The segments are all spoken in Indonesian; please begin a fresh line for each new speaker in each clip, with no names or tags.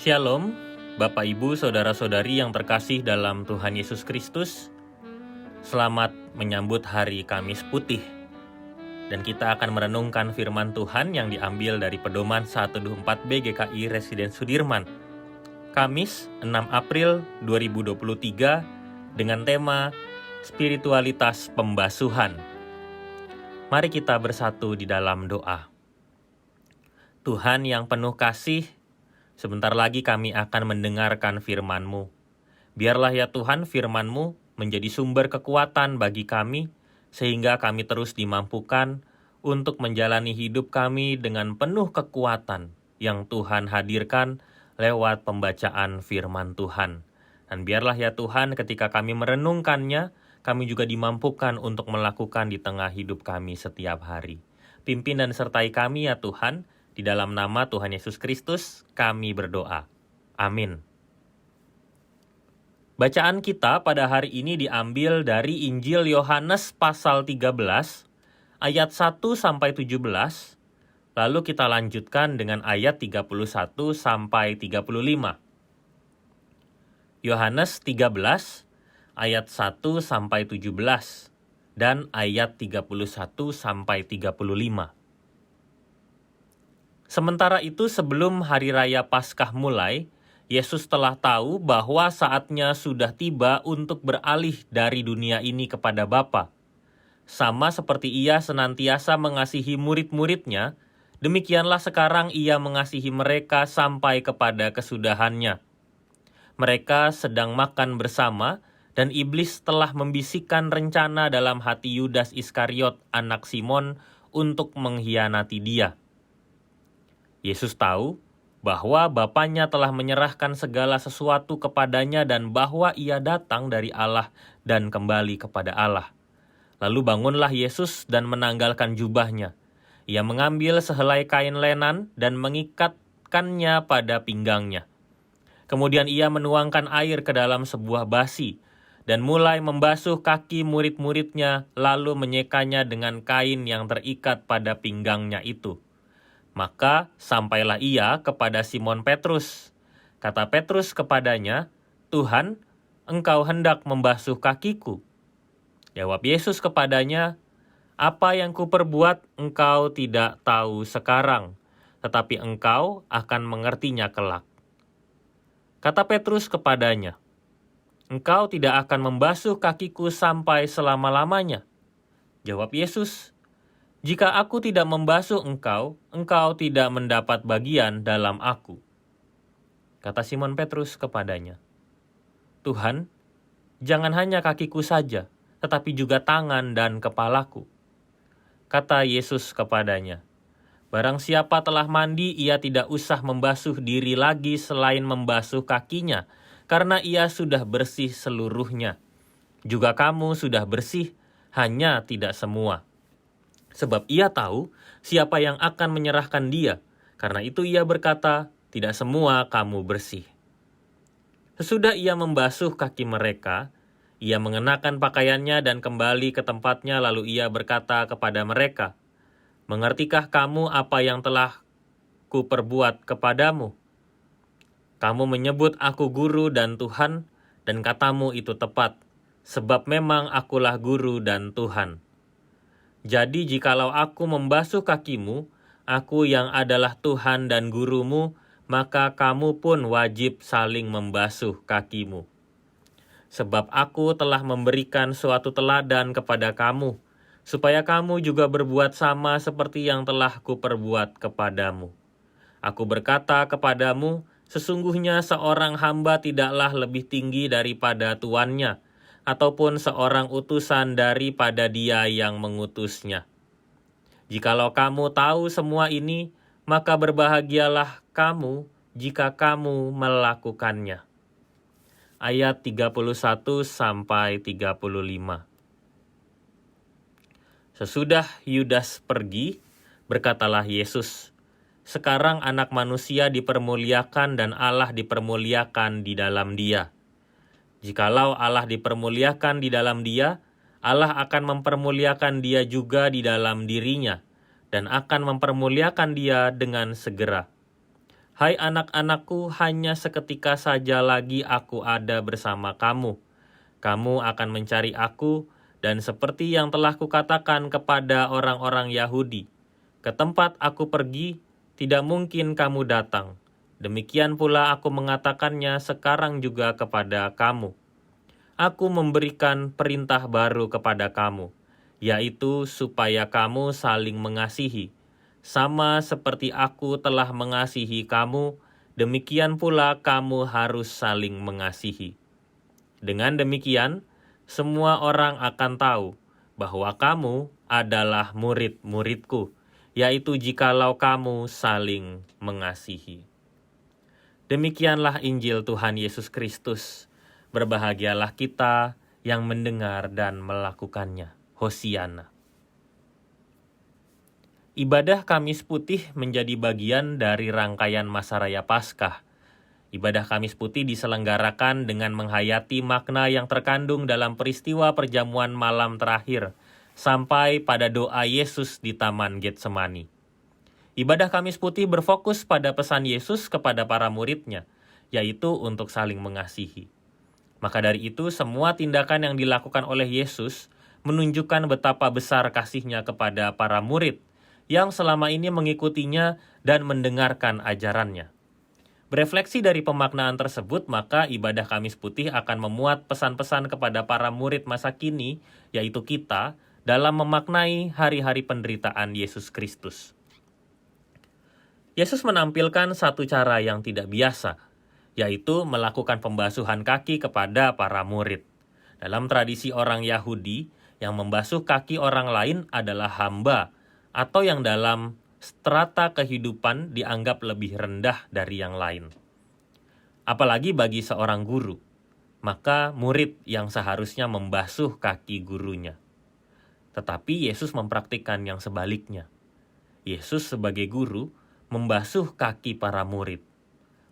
Shalom, Bapak Ibu, Saudara-saudari yang terkasih dalam Tuhan Yesus Kristus. Selamat menyambut hari Kamis Putih. Dan kita akan merenungkan firman Tuhan yang diambil dari Pedoman 124B GKI Residen Sudirman. Kamis 6 April 2023 dengan tema Spiritualitas Pembasuhan. Mari kita bersatu di dalam doa. Tuhan yang penuh kasih, sebentar lagi kami akan mendengarkan firman-Mu. Biarlah ya Tuhan firman-Mu menjadi sumber kekuatan bagi kami, sehingga kami terus dimampukan untuk menjalani hidup kami dengan penuh kekuatan yang Tuhan hadirkan lewat pembacaan firman Tuhan. Dan biarlah ya Tuhan ketika kami merenungkannya, kami juga dimampukan untuk melakukan di tengah hidup kami setiap hari. Pimpin dan sertai kami ya Tuhan. Di dalam nama Tuhan Yesus Kristus, kami berdoa. Amin. Bacaan kita pada hari ini diambil dari Injil Yohanes pasal 13, ayat 1 sampai 17, lalu kita lanjutkan dengan ayat 31 sampai 35. Yohanes 13, ayat 1 sampai 17, dan ayat 31 sampai 35. Sementara itu sebelum hari raya Paskah mulai, Yesus telah tahu bahwa saatnya sudah tiba untuk beralih dari dunia ini kepada Bapa. Sama seperti Ia senantiasa mengasihi murid-muridnya, demikianlah sekarang Ia mengasihi mereka sampai kepada kesudahannya. Mereka sedang makan bersama, dan iblis telah membisikkan rencana dalam hati Yudas Iskariot, anak Simon, untuk mengkhianati Dia. Yesus tahu bahwa Bapanya telah menyerahkan segala sesuatu kepadanya dan bahwa Ia datang dari Allah dan kembali kepada Allah. Lalu bangunlah Yesus dan menanggalkan jubahnya. Ia mengambil sehelai kain lenan dan mengikatkannya pada pinggangnya. Kemudian Ia menuangkan air ke dalam sebuah basi dan mulai membasuh kaki murid-muridnya, lalu menyekanya dengan kain yang terikat pada pinggangnya itu. Maka sampailah Ia kepada Simon Petrus. Kata Petrus kepadanya, "Tuhan, Engkau hendak membasuh kakiku?" Jawab Yesus kepadanya, "Apa yang kuperbuat engkau tidak tahu sekarang, tetapi engkau akan mengertinya kelak." Kata Petrus kepadanya, "Engkau tidak akan membasuh kakiku sampai selama-lamanya." Jawab Yesus, "Jika aku tidak membasuh engkau, engkau tidak mendapat bagian dalam aku." Kata Simon Petrus kepadanya, "Tuhan, jangan hanya kakiku saja, tetapi juga tangan dan kepalaku." Kata Yesus kepadanya, "Barang siapa telah mandi, ia tidak usah membasuh diri lagi selain membasuh kakinya, karena ia sudah bersih seluruhnya. Juga kamu sudah bersih, hanya tidak semua. Sebab Ia tahu siapa yang akan menyerahkan Dia. Karena itu Ia berkata, tidak semua kamu bersih." Sesudah Ia membasuh kaki mereka, Ia mengenakan pakaiannya dan kembali ke tempatnya, lalu Ia berkata kepada mereka, "Mengertikah kamu apa yang telah kuperbuat kepadamu? Kamu menyebut aku guru dan Tuhan, dan katamu itu tepat, sebab memang akulah guru dan Tuhan. Jadi jikalau aku membasuh kakimu, aku yang adalah Tuhan dan gurumu, maka kamu pun wajib saling membasuh kakimu. Sebab aku telah memberikan suatu teladan kepada kamu, supaya kamu juga berbuat sama seperti yang telah kuperbuat kepadamu. Aku berkata kepadamu, sesungguhnya seorang hamba tidaklah lebih tinggi daripada tuannya, ataupun seorang utusan daripada dia yang mengutusnya. Jikalau kamu tahu semua ini, maka berbahagialah kamu jika kamu melakukannya." Ayat 31 sampai 35. Sesudah Yudas pergi, berkatalah Yesus, "Sekarang Anak Manusia dipermuliakan dan Allah dipermuliakan di dalam Dia. Jikalau Allah dipermuliakan di dalam Dia, Allah akan mempermuliakan Dia juga di dalam dirinya, dan akan mempermuliakan Dia dengan segera. Hai anak-anakku, hanya seketika saja lagi aku ada bersama kamu. Kamu akan mencari aku, dan seperti yang telah kukatakan kepada orang-orang Yahudi, ke tempat aku pergi, tidak mungkin kamu datang. Demikian pula aku mengatakannya sekarang juga kepada kamu. Aku memberikan perintah baru kepada kamu, yaitu supaya kamu saling mengasihi. Sama seperti aku telah mengasihi kamu, demikian pula kamu harus saling mengasihi. Dengan demikian, semua orang akan tahu bahwa kamu adalah murid-muridku, yaitu jikalau kamu saling mengasihi. Demikianlah Injil Tuhan Yesus Kristus. Berbahagialah kita yang mendengar dan melakukannya. Hosiana. Ibadah Kamis Putih menjadi bagian dari rangkaian Masa Raya Paskah. Ibadah Kamis Putih diselenggarakan dengan menghayati makna yang terkandung dalam peristiwa perjamuan malam terakhir, sampai pada doa Yesus di Taman Getsemani. Ibadah Kamis Putih berfokus pada pesan Yesus kepada para muridnya, yaitu untuk saling mengasihi. Maka dari itu, semua tindakan yang dilakukan oleh Yesus menunjukkan betapa besar kasih-Nya kepada para murid yang selama ini mengikutinya dan mendengarkan ajarannya. Berefleksi dari pemaknaan tersebut, maka ibadah Kamis Putih akan memuat pesan-pesan kepada para murid masa kini, yaitu kita, dalam memaknai hari-hari penderitaan Yesus Kristus. Yesus menampilkan satu cara yang tidak biasa, yaitu melakukan pembasuhan kaki kepada para murid. Dalam tradisi orang Yahudi, yang membasuh kaki orang lain adalah hamba, atau yang dalam strata kehidupan dianggap lebih rendah dari yang lain. Apalagi bagi seorang guru, maka murid yang seharusnya membasuh kaki gurunya. Tetapi Yesus mempraktikkan yang sebaliknya. Yesus sebagai guru membasuh kaki para murid.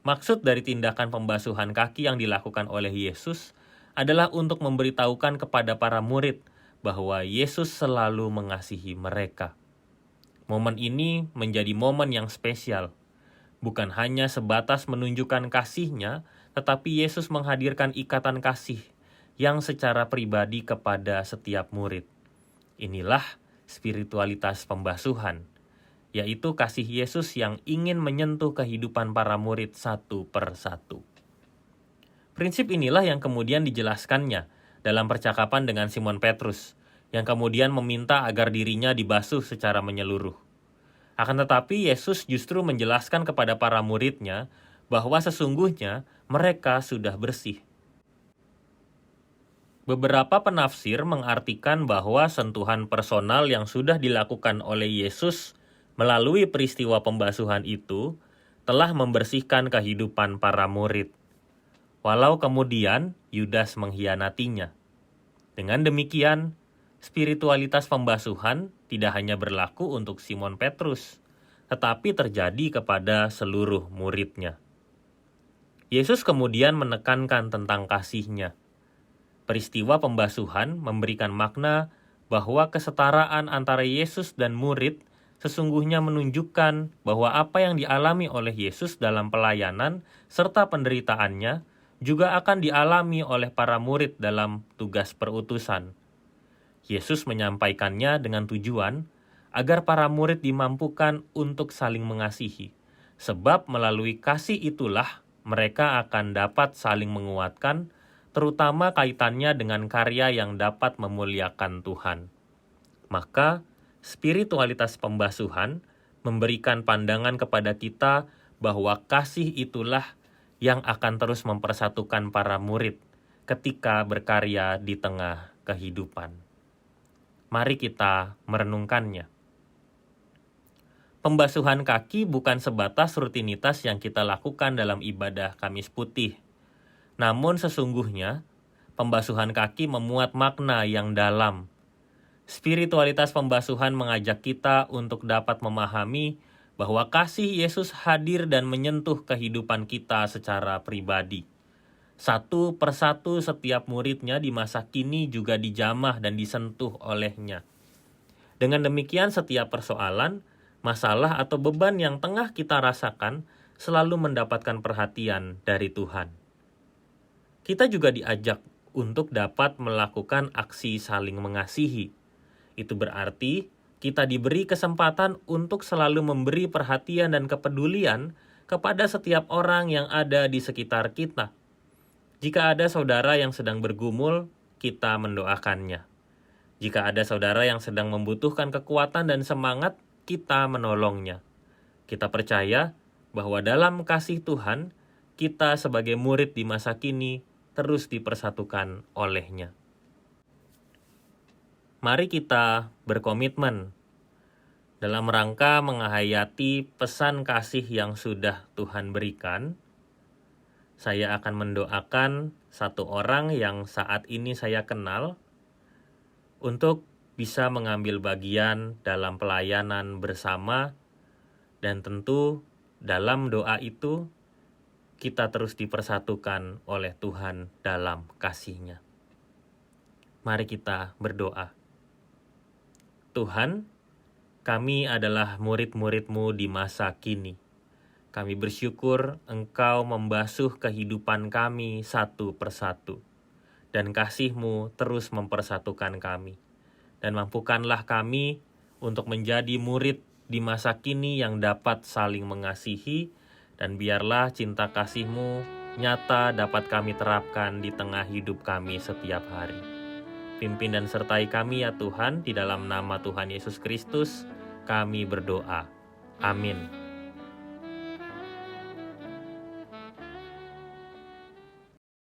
Maksud dari tindakan pembasuhan kaki yang dilakukan oleh Yesus adalah untuk memberitahukan kepada para murid bahwa Yesus selalu mengasihi mereka. Momen ini menjadi momen yang spesial. Bukan hanya sebatas menunjukkan kasih-Nya, tetapi Yesus menghadirkan ikatan kasih yang secara pribadi kepada setiap murid. Inilah spiritualitas pembasuhan, yaitu kasih Yesus yang ingin menyentuh kehidupan para murid satu per satu. Prinsip inilah yang kemudian dijelaskannya dalam percakapan dengan Simon Petrus, yang kemudian meminta agar dirinya dibasuh secara menyeluruh. Akan tetapi Yesus justru menjelaskan kepada para murid-Nya bahwa sesungguhnya mereka sudah bersih. Beberapa penafsir mengartikan bahwa sentuhan personal yang sudah dilakukan oleh Yesus melalui peristiwa pembasuhan itu telah membersihkan kehidupan para murid, walau kemudian Yudas mengkhianatinya. Dengan demikian, spiritualitas pembasuhan tidak hanya berlaku untuk Simon Petrus, tetapi terjadi kepada seluruh murid-Nya. Yesus kemudian menekankan tentang kasih-Nya. Peristiwa pembasuhan memberikan makna bahwa kesetaraan antara Yesus dan murid sesungguhnya menunjukkan bahwa apa yang dialami oleh Yesus dalam pelayanan serta penderitaannya juga akan dialami oleh para murid dalam tugas perutusan. Yesus menyampaikannya dengan tujuan agar para murid dimampukan untuk saling mengasihi, sebab melalui kasih itulah mereka akan dapat saling menguatkan, terutama kaitannya dengan karya yang dapat memuliakan Tuhan. Maka, spiritualitas pembasuhan memberikan pandangan kepada kita bahwa kasih itulah yang akan terus mempersatukan para murid ketika berkarya di tengah kehidupan. Mari kita merenungkannya. Pembasuhan kaki bukan sebatas rutinitas yang kita lakukan dalam ibadah Kamis Putih. Namun sesungguhnya, pembasuhan kaki memuat makna yang dalam. Spiritualitas pembasuhan mengajak kita untuk dapat memahami bahwa kasih Yesus hadir dan menyentuh kehidupan kita secara pribadi. Satu persatu setiap murid-Nya di masa kini juga dijamah dan disentuh oleh-Nya. Dengan demikian, setiap persoalan, masalah atau beban yang tengah kita rasakan selalu mendapatkan perhatian dari Tuhan. Kita juga diajak untuk dapat melakukan aksi saling mengasihi. Itu berarti kita diberi kesempatan untuk selalu memberi perhatian dan kepedulian kepada setiap orang yang ada di sekitar kita. Jika ada saudara yang sedang bergumul, kita mendoakannya. Jika ada saudara yang sedang membutuhkan kekuatan dan semangat, kita menolongnya. Kita percaya bahwa dalam kasih Tuhan, kita sebagai murid di masa kini terus dipersatukan oleh-Nya. Mari kita berkomitmen dalam rangka menghayati pesan kasih yang sudah Tuhan berikan. Saya akan mendoakan satu orang yang saat ini saya kenal untuk bisa mengambil bagian dalam pelayanan bersama, dan tentu dalam doa itu kita terus dipersatukan oleh Tuhan dalam kasih-Nya. Mari kita berdoa. Tuhan, kami adalah murid-murid-Mu di masa kini. Kami bersyukur Engkau membasuh kehidupan kami satu persatu, dan kasih-Mu terus mempersatukan kami. Dan mampukanlah kami untuk menjadi murid di masa kini yang dapat saling mengasihi, dan biarlah cinta kasih-Mu nyata dapat kami terapkan di tengah hidup kami setiap hari. Pimpin dan sertai kami ya Tuhan, di dalam nama Tuhan Yesus Kristus kami berdoa. Amin.